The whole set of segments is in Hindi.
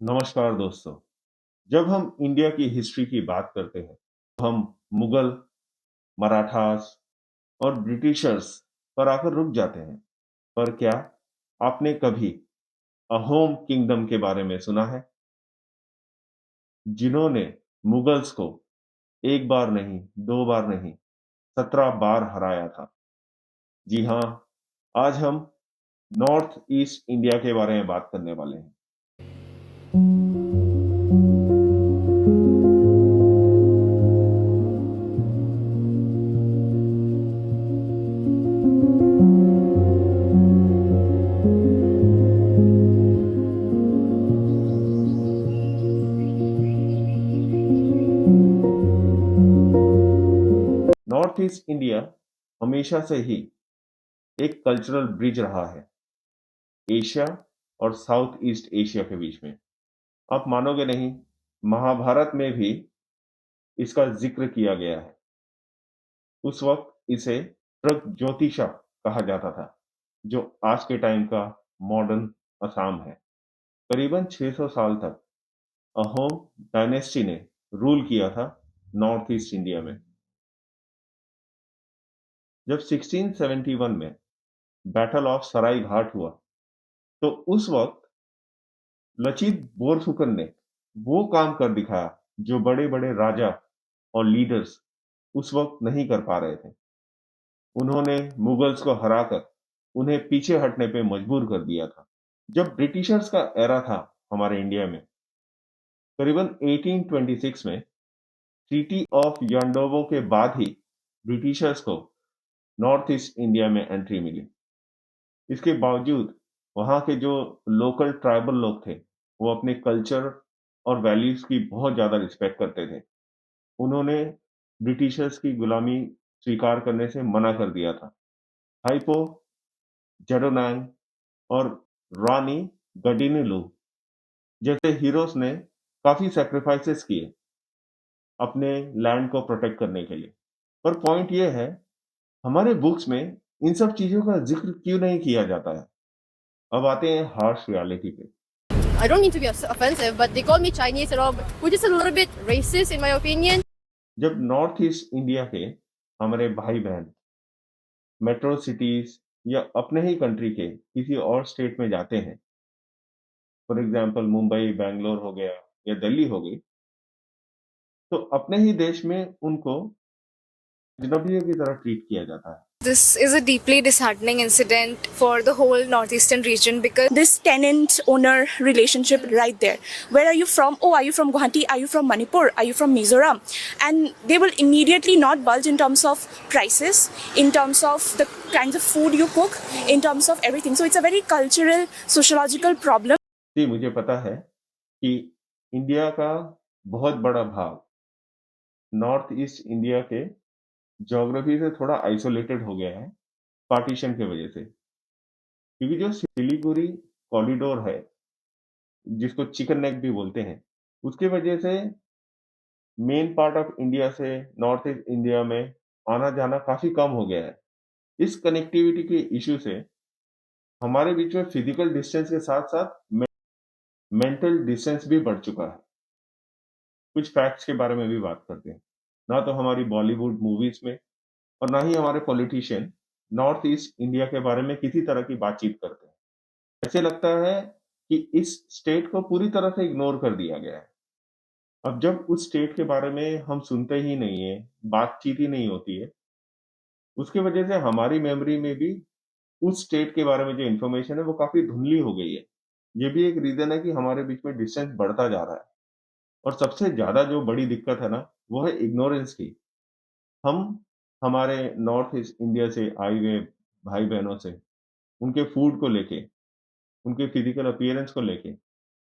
नमस्कार दोस्तों। जब हम इंडिया की हिस्ट्री की बात करते हैं, तो हम मुगल, मराठास और ब्रिटिशर्स पर आकर रुक जाते हैं। पर क्या आपने कभी अहोम किंगडम के बारे में सुना है, जिन्होंने मुगल्स को एक बार नहीं, दो बार नहीं, 17 बार हराया था? जी हाँ, आज हम नॉर्थ ईस्ट इंडिया के बारे में बात करने वाले हैं। नॉर्थ ईस्ट इंडिया हमेशा से ही एक कल्चरल ब्रिज रहा है, एशिया और साउथ ईस्ट एशिया के बीच में। आप मानोगे नहीं, महाभारत में भी इसका जिक्र किया गया है। उस वक्त इसे प्रगज्योतिषा कहा जाता था, जो आज के टाइम का मॉडर्न असम है। करीबन 600 साल तक अहोम डायनेस्टी ने रूल किया था नॉर्थ ईस्ट इंडिया में। जब 1671 में बैटल ऑफ सराय घाट हुआ, तो उस वक्त लचित बोरफुकन ने वो काम कर दिखाया जो बड़े बड़े राजा और लीडर्स उस वक्त नहीं कर पा रहे थे। उन्होंने मुगल्स को हराकर उन्हें पीछे हटने पे मजबूर कर दिया था। जब ब्रिटिशर्स का एरा था हमारे इंडिया में, करीबन 1826 में ट्रीटी ऑफ यांडोवो के बाद ही ब्रिटिशर्स को नॉर्थ ईस्ट इंडिया में एंट्री मिली। इसके बावजूद वहाँ के जो लोकल ट्राइबल लोग थे, वो अपने कल्चर और वैल्यूज की बहुत ज़्यादा रिस्पेक्ट करते थे। उन्होंने ब्रिटिशर्स की गुलामी स्वीकार करने से मना कर दिया था। हाइपो, जडोनांग और रानी गडिनलू जैसे हीरोज ने काफी सैक्रिफाइसेस किए अपने लैंड को प्रोटेक्ट करने के लिए। पर पॉइंट ये है, हमारे बुक्स में इन सब चीजों का जिक्र क्यों नहीं किया जाता है? अब आते हैं हार्श रियलिटी पे। I don't mean to be offensive, but they call me Chinese and all, which is a little bit racist in my opinion. जब नॉर्थ ईस्ट इंडिया के हमारे भाई बहन मेट्रो सिटीज या अपने ही कंट्री के किसी और स्टेट में जाते हैं, फॉर एग्जांपल मुंबई, बैंगलोर हो गया या दिल्ली हो गई, तो अपने ही देश में उनको अजनबियों की तरह ट्रीट किया जाता है। This is a deeply disheartening incident for the whole northeastern region because this tenant owner relationship right there. Where are you from? Oh, are you from Guwahati? Are you from Manipur? Are you from Mizoram? And they will immediately not budge in terms of prices, in terms of the kinds of food you cook, in terms of everything. So it's a very cultural, sociological problem. जी, मुझे पता है कि इंडिया का बहुत बड़ा भाग नॉर्थ ईस्ट इंडिया के ज्योग्राफी से थोड़ा आइसोलेटेड हो गया है पार्टीशन की वजह से। क्योंकि जो सिलीगुड़ी कॉरिडोर है, जिसको चिकन नेक भी बोलते हैं, उसके वजह से मेन पार्ट ऑफ इंडिया से नॉर्थ ईस्ट इंडिया में आना-जाना काफ़ी कम हो गया है। इस कनेक्टिविटी के इश्यू से हमारे बीच में फिजिकल डिस्टेंस के साथ-साथ मेंटल डिस्टेंस भी बढ़ चुका है। कुछ फैक्ट्स के बारे में भी बात करते हैं। ना तो हमारी बॉलीवुड मूवीज़ में और ना ही हमारे पॉलिटिशियन नॉर्थ ईस्ट इंडिया के बारे में किसी तरह की बातचीत करते हैं। ऐसे लगता है कि इस स्टेट को पूरी तरह से इग्नोर कर दिया गया है। अब जब उस स्टेट के बारे में हम सुनते ही नहीं है, बातचीत ही नहीं होती है, उसकी वजह से हमारी मेमोरी में भी उस स्टेट के बारे में जो इन्फॉर्मेशन है वो काफ़ी धुंधली हो गई है। ये भी एक रीज़न है कि हमारे बीच में डिस्टेंस बढ़ता जा रहा है। और सबसे ज़्यादा जो बड़ी दिक्कत है ना, वो है इग्नोरेंस की। हम हमारे नॉर्थ ईस्ट इंडिया से आए हुए भाई-बहनों से उनके फूड को लेके, उनके फिजिकल अपीयरेंस को लेके,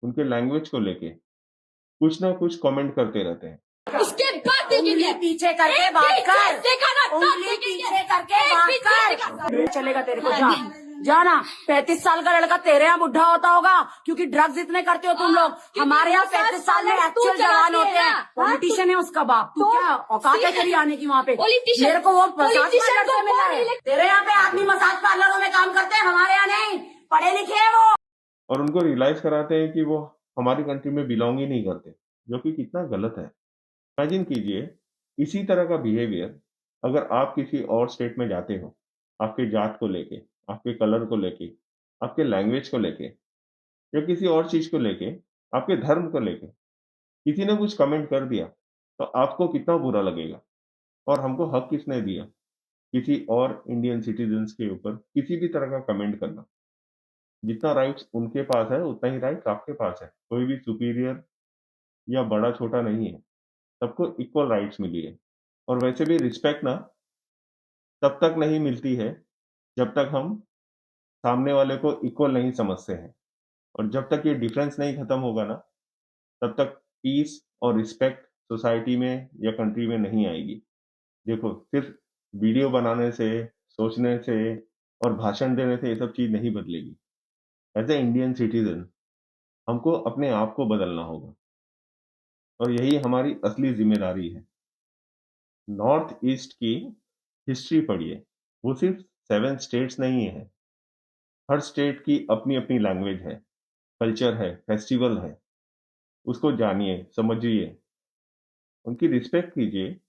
उनके लैंग्वेज को लेके कुछ ना कुछ कमेंट करते रहते हैं। उसके बाद उंगली पीछे करके बात कर, उंगली पीछे करके बात कर। चलेगा तेरे को, जा जाना। 35 साल का लड़का तेरे यहाँ बुढ़ा होता होगा क्योंकि ड्रग्स इतने करते हो तुम लोग। हमारे यहाँ 35 साल में एक्चुअल जवान होते हैं। पॉलिटिशियन है उसका बाप। तू क्या औकात है तेरी आने की वहाँ पे? मेरे को वो मसाज पार्लर से मिला है। तेरे यहाँ पे आदमी मसाज पार्लरों में काम करते हैं, हमारे यहाँ नहीं। पढ़े लिखे हैं वो। और उनको रियलाइज कराते हैं कि वो हमारी कंट्री में बिलोंग ही नहीं करते, जो कि कितना गलत है। इमेजिन कीजिए, इसी तरह का बिहेवियर अगर आप किसी और स्टेट में जाते हो, आपके जात को लेके, आपके कलर को लेके, आपके लैंग्वेज को लेके या किसी और चीज़ को लेके, आपके धर्म को लेके, किसी ने कुछ कमेंट कर दिया, तो आपको कितना बुरा लगेगा। और हमको हक किसने दिया, किसी और इंडियन सिटीज़न्स के ऊपर किसी भी तरह का कमेंट करना? जितना राइट्स उनके पास है, उतना ही राइट्स आपके पास है। कोई भी सुपीरियर या बड़ा-छोटा नहीं है, सबको इक्वल राइट्स मिली है। और वैसे भी रिस्पेक्ट ना तब तक नहीं मिलती है, जब तक हम सामने वाले को इक्वल नहीं समझते हैं। और जब तक ये डिफरेंस नहीं खत्म होगा ना, तब तक पीस और रिस्पेक्ट सोसाइटी में या कंट्री में नहीं आएगी। देखो, सिर्फ वीडियो बनाने से, सोचने से और भाषण देने से ये सब चीज़ नहीं बदलेगी। एज़ अ इंडियन सिटीज़न हमको अपने आप को बदलना होगा और यही हमारी असली ज़िम्मेदारी है। नॉर्थ ईस्ट की हिस्ट्री पढ़िए, वो सिर्फ 7 स्टेट्स नहीं है। हर स्टेट की अपनी-अपनी लैंग्वेज है, कल्चर है, फेस्टिवल है। उसको जानिए, समझिए, उनकी रिस्पेक्ट कीजिए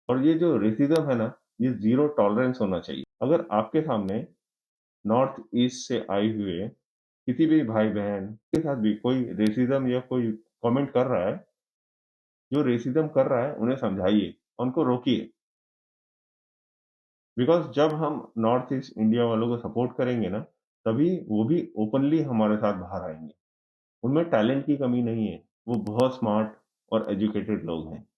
और ये जो रेसिज़्म है ना, ये ज़ीरो टॉलरेंस होना चाहिए। अगर आपके सामने नॉर्थ ईस्ट से आए हुए किसी भी भाई-बहन के साथ भी कोई रेसिज़्म या कोई कमेंट कर रहा है, जो रेसिज़्म कर रहा है उन्हें समझाइए, उनको रोकिए। बिकॉज़ जब हम नॉर्थ ईस्ट इंडिया वालों को सपोर्ट करेंगे ना, तभी वो भी ओपनली हमारे साथ बाहर आएँगे। उनमें टैलेंट की कमी नहीं है, वो बहुत स्मार्ट और एजुकेटेड लोग हैं।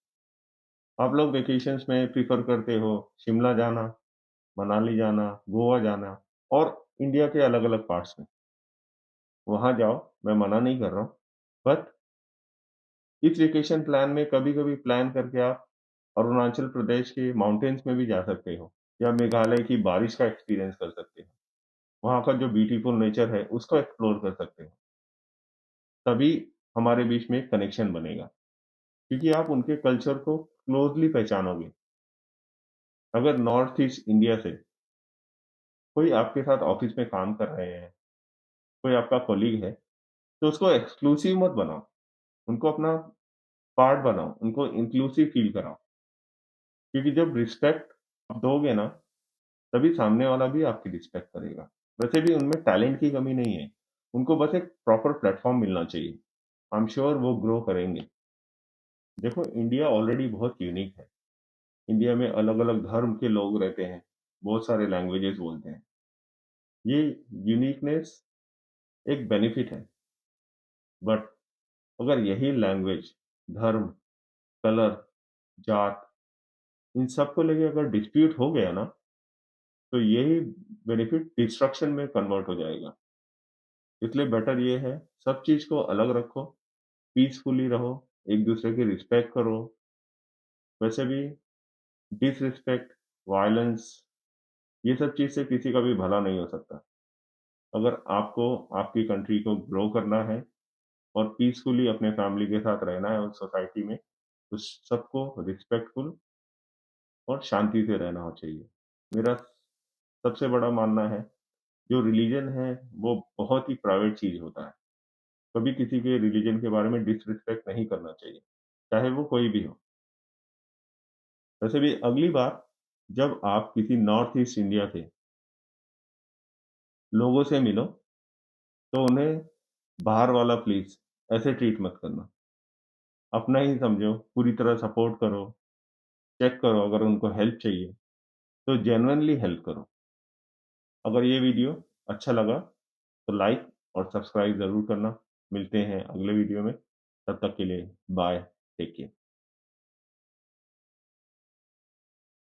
आप लोग वेकेशंस में प्रेफ़र करते हो शिमला जाना, मनाली जाना, गोवा जाना और इंडिया के अलग-अलग पार्ट्स में। वहाँ जाओ, मैं मना नहीं कर रहा हूँ, बट इस वेकेशन प्लान में कभी-कभी प्लान करके आप अरुणाचल प्रदेश के माउंटेन्स में भी जा सकते हो या मेघालय की बारिश का एक्सपीरियंस कर सकते हो। वहाँ का जो ब्यूटीफुल नेचर है, उसको एक्सप्लोर कर सकते हो। तभी हमारे बीच में एक कनेक्शन बनेगा, क्योंकि आप उनके कल्चर को क्लोज़ली पहचानोगे। अगर नॉर्थ ईस्ट इंडिया से कोई आपके साथ ऑफ़िस में काम कर रहे हैं, कोई आपका कॉलीग है, तो उसको एक्सक्लूसिव मत बनाओ। उनको अपना पार्ट बनाओ, उनको इंक्लूसिव फ़ील कराओ। क्योंकि जब रिस्पेक्ट आप दोगे ना, तभी सामने वाला भी आपकी रिस्पेक्ट करेगा। वैसे भी उनमें टैलेंट की कमी नहीं है, उनको बस एक प्रॉपर प्लेटफ़ॉर्म मिलना चाहिए। आई एम श्योर वो ग्रो करेंगे। देखो, इंडिया ऑलरेडी बहुत यूनिक है। इंडिया में अलग-अलग धर्म के लोग रहते हैं, बहुत सारे लैंग्वेजेज़ बोलते हैं। ये यूनिकनेस एक बेनिफिट है, बट अगर यही लैंग्वेज, धर्म, कलर, जात इन सब को लेके अगर डिस्प्यूट हो गया ना, तो यही बेनिफिट डिस्ट्रक्शन में कन्वर्ट हो जाएगा। इसलिए बेटर ये है, सब चीज़ को अलग रखो, पीसफुली रहो, एक-दूसरे की रिस्पेक्ट करो। वैसे भी डिसरिस्पेक्ट, वायलेंस ये सब चीज़ से किसी का भी भला नहीं हो सकता। अगर आपको आपकी कंट्री को ग्रो करना है और पीसफुली अपने फैमिली के साथ रहना है उस सोसाइटी में, तो सबको रिस्पेक्टफुल और शांति से रहना हो चाहिए। मेरा सबसे बड़ा मानना है, जो रिलीजन है, वो बहुत ही प्राइवेट चीज़ होता है। कभी किसी के रिलीजन के बारे में डिसरिस्पेक्ट नहीं करना चाहिए, चाहे वो कोई भी हो। वैसे भी अगली बार जब आप किसी नॉर्थ ईस्ट इंडिया के लोगों से मिलो, तो उन्हें बाहर वाला प्लीज़ ऐसे ट्रीट मत करना। अपना ही समझो, पूरी तरह सपोर्ट करो, चेक करो अगर उनको हेल्प चाहिए, तो जेन्युइनली हेल्प करो। अगर ये वीडियो अच्छा लगा, तो लाइक और सब्सक्राइब ज़रूर करना। मिलते हैं अगले वीडियो में, तब तक के लिए बाय, टेक केयर।